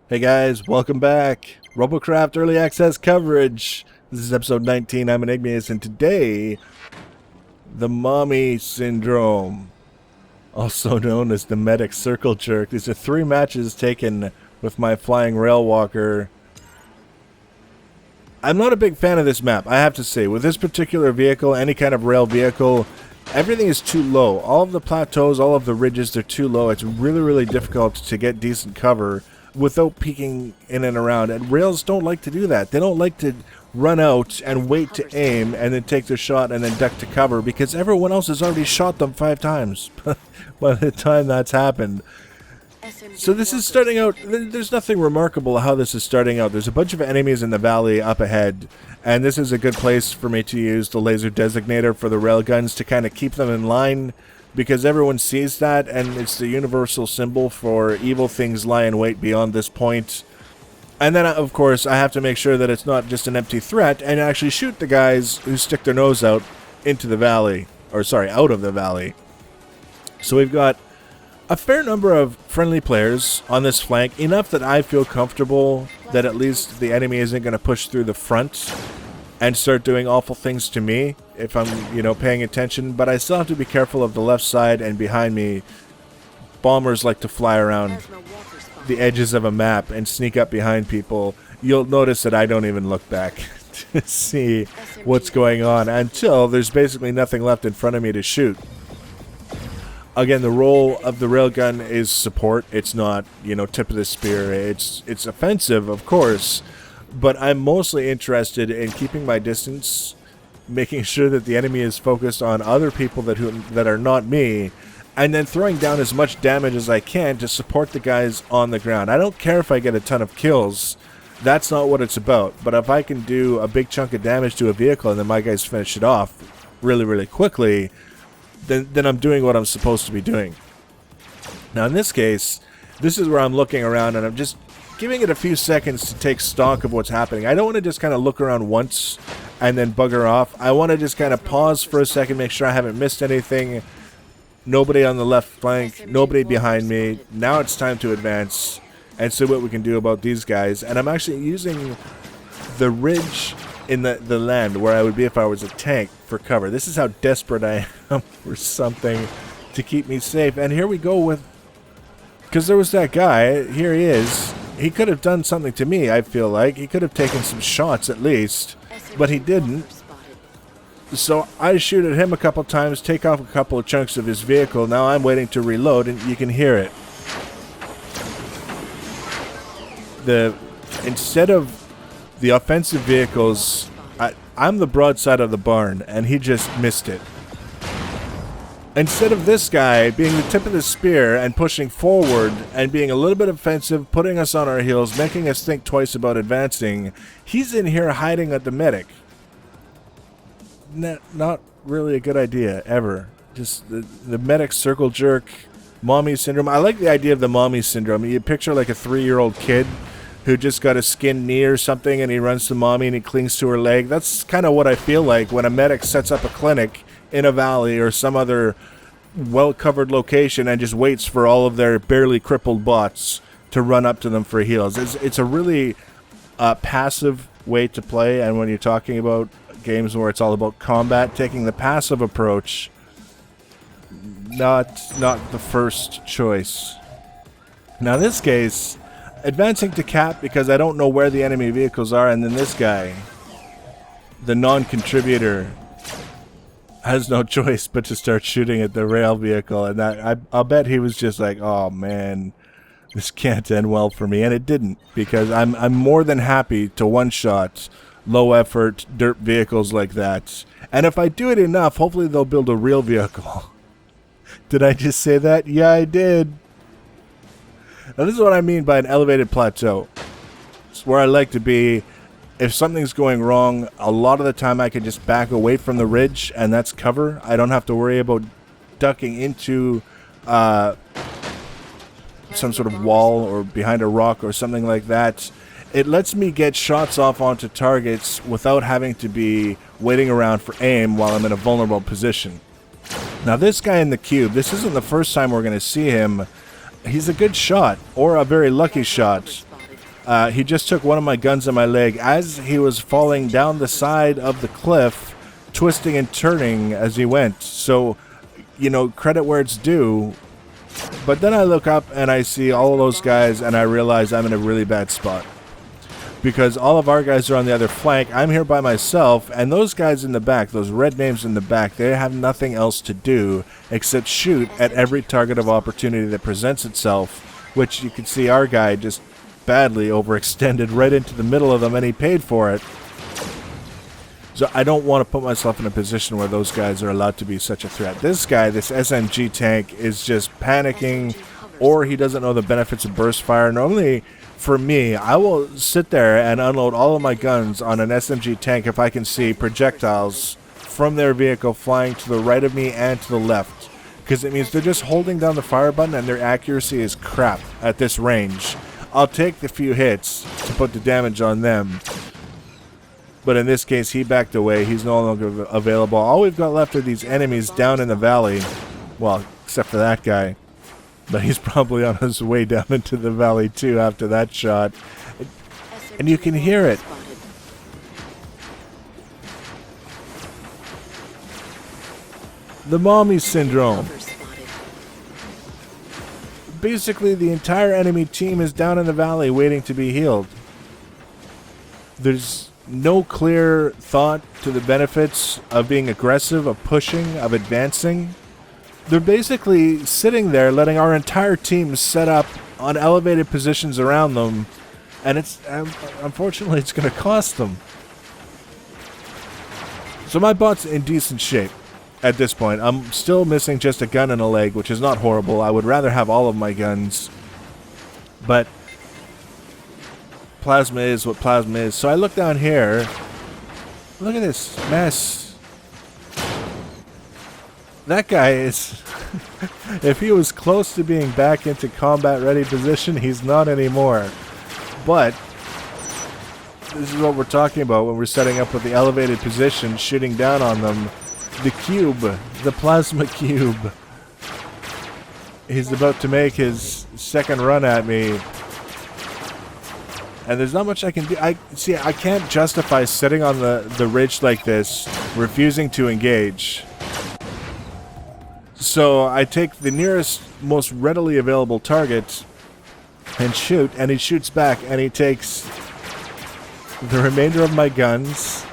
Hey guys, welcome back. Robocrafft Early Access coverage. This is episode 19. I'm Enigmius, and today, the Mommy Syndrome, also known as the Medic Circle Jerk. These are 3 matches taken with my Flying Rail Walker. I'm not a big fan of this map, I have to say. With this particular vehicle, any kind of rail vehicle, everything is too low. All of the plateaus, all of the ridges, they're too low. It's really difficult to get decent cover without peeking in and around, and rails don't like to do that. They don't like to run out and wait to aim and then take their shot and then duck to cover because everyone else has already shot them 5 times by the time that's happened. So this is starting out, there's nothing remarkable how this is starting out. There's a bunch of enemies in the valley up ahead, and this is a good place for me to use the laser designator for the railguns to kind of keep them in line, because everyone sees that, and it's the universal symbol for evil things lie in wait beyond this point. And then, of course, I have to make sure that it's not just an empty threat, and actually shoot the guys who stick their nose out into the valley. Or, sorry, out of the valley. So we've got a fair number of friendly players on this flank, enough that I feel comfortable that at least the enemy isn't going to push through the front and start doing awful things to me if I'm, paying attention. But I still have to be careful of the left side and behind me. Bombers like to fly around the edges of a map and sneak up behind people. You'll notice that I don't even look back to see what's going on until there's basically nothing left in front of me to shoot. Again, the role of the railgun is support. It's not, tip of the spear. It's offensive, of course, but I'm mostly interested in keeping my distance, making sure that the enemy is focused on other people that are not me, and then throwing down as much damage as I can to support the guys on the ground. I don't care if I get a ton of kills. That's not what it's about. But if I can do a big chunk of damage to a vehicle and then my guys finish it off really quickly, then I'm doing what I'm supposed to be doing. Now in this case, this is where I'm looking around and I'm just giving it a few seconds to take stock of what's happening. I don't want to just kind of look around once and then bugger off. I want to just kind of pause for a second, make sure I haven't missed anything. Nobody on the left flank, nobody behind me. Now it's time to advance and see what we can do about these guys. And I'm actually using the ridge in the land where I would be if I was a tank for cover. This is how desperate I am for something to keep me safe. And here we go with, because there was that guy, here he is. He could have done something to me, I feel like. He could have taken some shots at least, but he didn't. So I shoot at him a couple times, take off a couple of chunks of his vehicle. Now I'm waiting to reload, and you can hear it. Instead of the offensive vehicles, I'm the broadside of the barn, and he just missed it. Instead of this guy being the tip of the spear and pushing forward and being a little bit offensive, putting us on our heels, making us think twice about advancing, he's in here hiding at the medic. Not really a good idea, ever. Just the medic circle jerk, mommy syndrome. I like the idea of the mommy syndrome. You picture like a 3-year-old kid who just got a skinned knee or something and he runs to mommy and he clings to her leg. That's kind of what I feel like when a medic sets up a clinic in a valley or some other well-covered location and just waits for all of their barely crippled bots to run up to them for heals. It's a really passive way to play, and when you're talking about games where it's all about combat, taking the passive approach, not the first choice. Now in this case, advancing to cap because I don't know where the enemy vehicles are, and then this guy, the non-contributor, has no choice but to start shooting at the rail vehicle, and I'll bet he was just like, oh man, this can't end well for me, and it didn't, because I'm more than happy to one-shot low effort dirt vehicles like that, and if I do it enough, hopefully they'll build a real vehicle. Did I just say that? Yeah, I did. Now this is what I mean by an elevated plateau. It's where I like to be. If something's going wrong, a lot of the time I can just back away from the ridge, and that's cover. I don't have to worry about ducking into some sort of wall or behind a rock or something like that. It lets me get shots off onto targets without having to be waiting around for aim while I'm in a vulnerable position. Now this guy in the cube, this isn't the first time we're going to see him. He's a good shot, or a very lucky shot. He just took one of my guns in my leg as he was falling down the side of the cliff, twisting and turning as he went. So, you know, credit where it's due. But then I look up and I see all of those guys and I realize I'm in a really bad spot. Because all of our guys are on the other flank. I'm here by myself, and those guys in the back, those red names in the back, they have nothing else to do except shoot at every target of opportunity that presents itself, which you can see our guy just badly overextended right into the middle of them, and he paid for it. So I don't want to put myself in a position where those guys are allowed to be such a threat. This guy, this SMG tank, is just panicking, or he doesn't know the benefits of burst fire. Normally, for me, I will sit there and unload all of my guns on an SMG tank if I can see projectiles from their vehicle flying to the right of me and to the left. Because it means they're just holding down the fire button and their accuracy is crap at this range. I'll take the few hits to put the damage on them. But in this case, he backed away. He's no longer available. All we've got left are these enemies down in the valley. Well, except for that guy. But he's probably on his way down into the valley too after that shot. And you can hear it. The mommy syndrome. Basically, the entire enemy team is down in the valley waiting to be healed. There's no clear thought to the benefits of being aggressive, of pushing, of advancing. They're basically sitting there letting our entire team set up on elevated positions around them, and it's unfortunately it's going to cost them. So my bot's in decent shape at this point. I'm still missing just a gun and a leg, which is not horrible. I would rather have all of my guns, but plasma is what plasma is. So I look down here. Look at this mess. That guy is, if he was close to being back into combat ready position, he's not anymore. But this is what we're talking about when we're setting up with the elevated position, shooting down on them. The cube, the plasma cube. He's about to make his second run at me. And there's not much I can do. I can't justify sitting on the ridge like this, refusing to engage. So I take the nearest, most readily available target and shoot, and he shoots back, and he takes the remainder of my guns,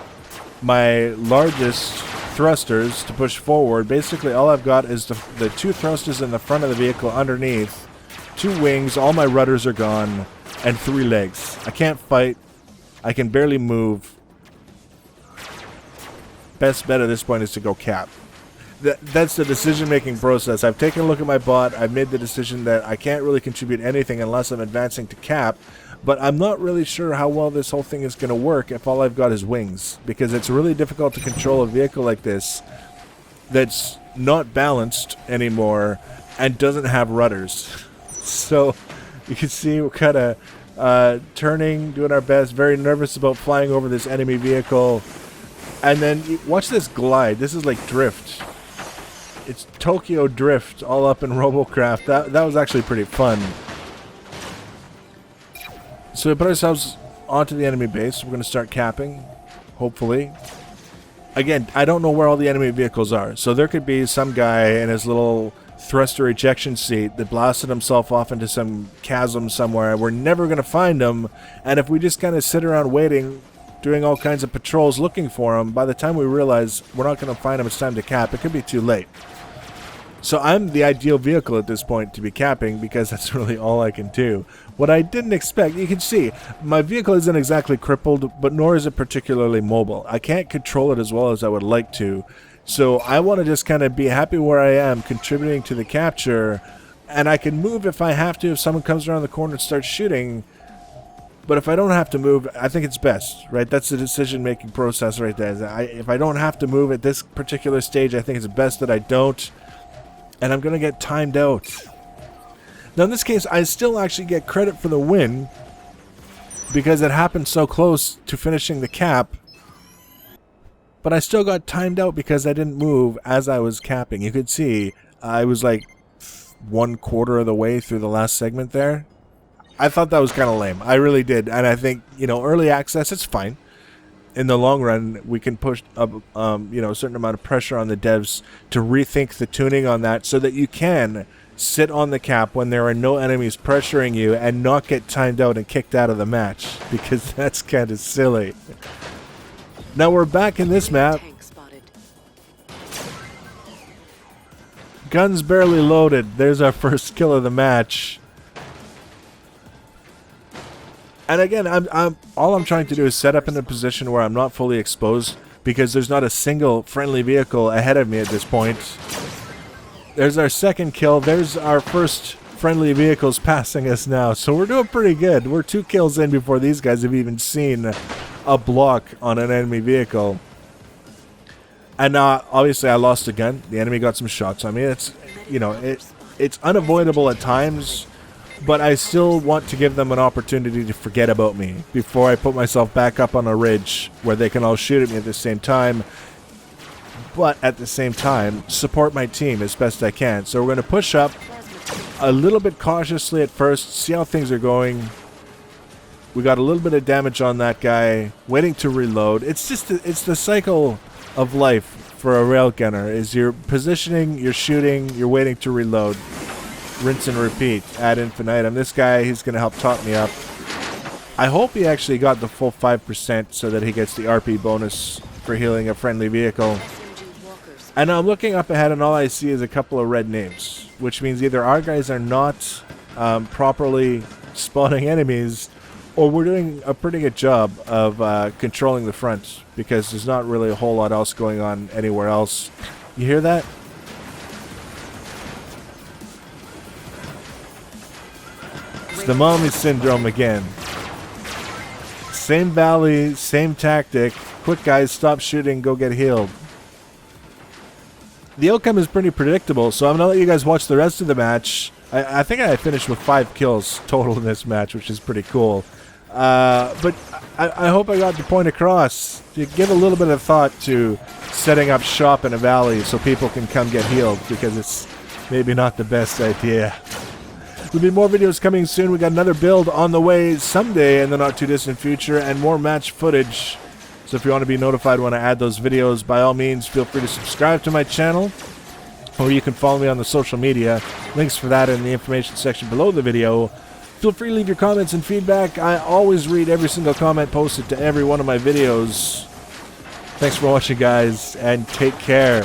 my largest thrusters to push forward. Basically, all I've got is the two thrusters in the front of the vehicle underneath, two wings, all my rudders are gone, and three legs. I can't fight. I can barely move. Best bet at this point is to go cap. That's the decision-making process. I've taken a look at my bot. I've made the decision that I can't really contribute anything unless I'm advancing to cap, but I'm not really sure how well this whole thing is going to work if all I've got is wings, because it's really difficult to control a vehicle like this that's not balanced anymore and doesn't have rudders. So you can see we're kind of turning, doing our best, very nervous about flying over this enemy vehicle. And then watch this glide. This is like drift. It's Tokyo Drift all up in Robocrafft. That was actually pretty fun. So we put ourselves onto the enemy base. We're going to start capping, hopefully. Again, I don't know where all the enemy vehicles are. So there could be some guy in his little thruster ejection seat that blasted himself off into some chasm somewhere. We're never going to find him. And if we just kind of sit around waiting, doing all kinds of patrols looking for him, by the time we realize we're not going to find him, it's time to cap. It could be too late. So I'm the ideal vehicle at this point to be capping, because that's really all I can do. What I didn't expect, you can see, my vehicle isn't exactly crippled, but nor is it particularly mobile. I can't control it as well as I would like to. So I want to just kind of be happy where I am, contributing to the capture, and I can move if I have to, if someone comes around the corner and starts shooting. But if I don't have to move, I think it's best, right? That's the decision-making process right there. If I don't have to move at this particular stage, I think it's best that I don't. And I'm going to get timed out. Now, in this case, I still actually get credit for the win, because it happened so close to finishing the cap. But I still got timed out because I didn't move as I was capping. You could see I was like 1/4 of the way through the last segment there. I thought that was kind of lame. I really did. And I think, you know, early access, it's fine. In the long run, we can push up, you know, a certain amount of pressure on the devs to rethink the tuning on that so that you can sit on the cap when there are no enemies pressuring you and not get timed out and kicked out of the match, because that's kind of silly. Now we're back in this map. Guns barely loaded. There's our first kill of the match. And again, all I'm trying to do is set up in a position where I'm not fully exposed, because there's not a single friendly vehicle ahead of me at this point. There's our second kill. There's our first friendly vehicles passing us now. So we're doing pretty good. We're 2 kills in before these guys have even seen a block on an enemy vehicle. And obviously I lost a gun. The enemy got some shots on me. It's, you know, it's unavoidable at times, but I still want to give them an opportunity to forget about me before I put myself back up on a ridge where they can all shoot at me at the same time. But at the same time, support my team as best I can. So we're going to push up a little bit cautiously at first, see how things are going. We got a little bit of damage on that guy, waiting to reload. It's just it's the cycle of life for a railgunner. Is you're positioning, you're shooting, you're waiting to reload. Rinse and repeat ad infinitum. This guy, he's going to help top me up. I hope he actually got the full 5% so that he gets the RP bonus for healing a friendly vehicle. And I'm looking up ahead and all I see is a couple of red names, which means either our guys are not properly spawning enemies, or we're doing a pretty good job of controlling the front, because there's not really a whole lot else going on anywhere else. You hear that? It's the mommy syndrome again. Same valley, same tactic. Quick guys, stop shooting, go get healed. The outcome is pretty predictable, so I'm going to let you guys watch the rest of the match. I think I finished with 5 kills total in this match, which is pretty cool. But I hope I got the point across. To give a little bit of thought to setting up shop in a valley so people can come get healed, because it's maybe not the best idea. There'll be more videos coming soon. We got another build on the way someday in the not too distant future, and more match footage. So if you want to be notified when I add those videos, by all means, feel free to subscribe to my channel, or you can follow me on the social media. Links for that in the information section below the video. Feel free to leave your comments and feedback. I always read every single comment posted to every one of my videos. Thanks for watching, guys, and take care.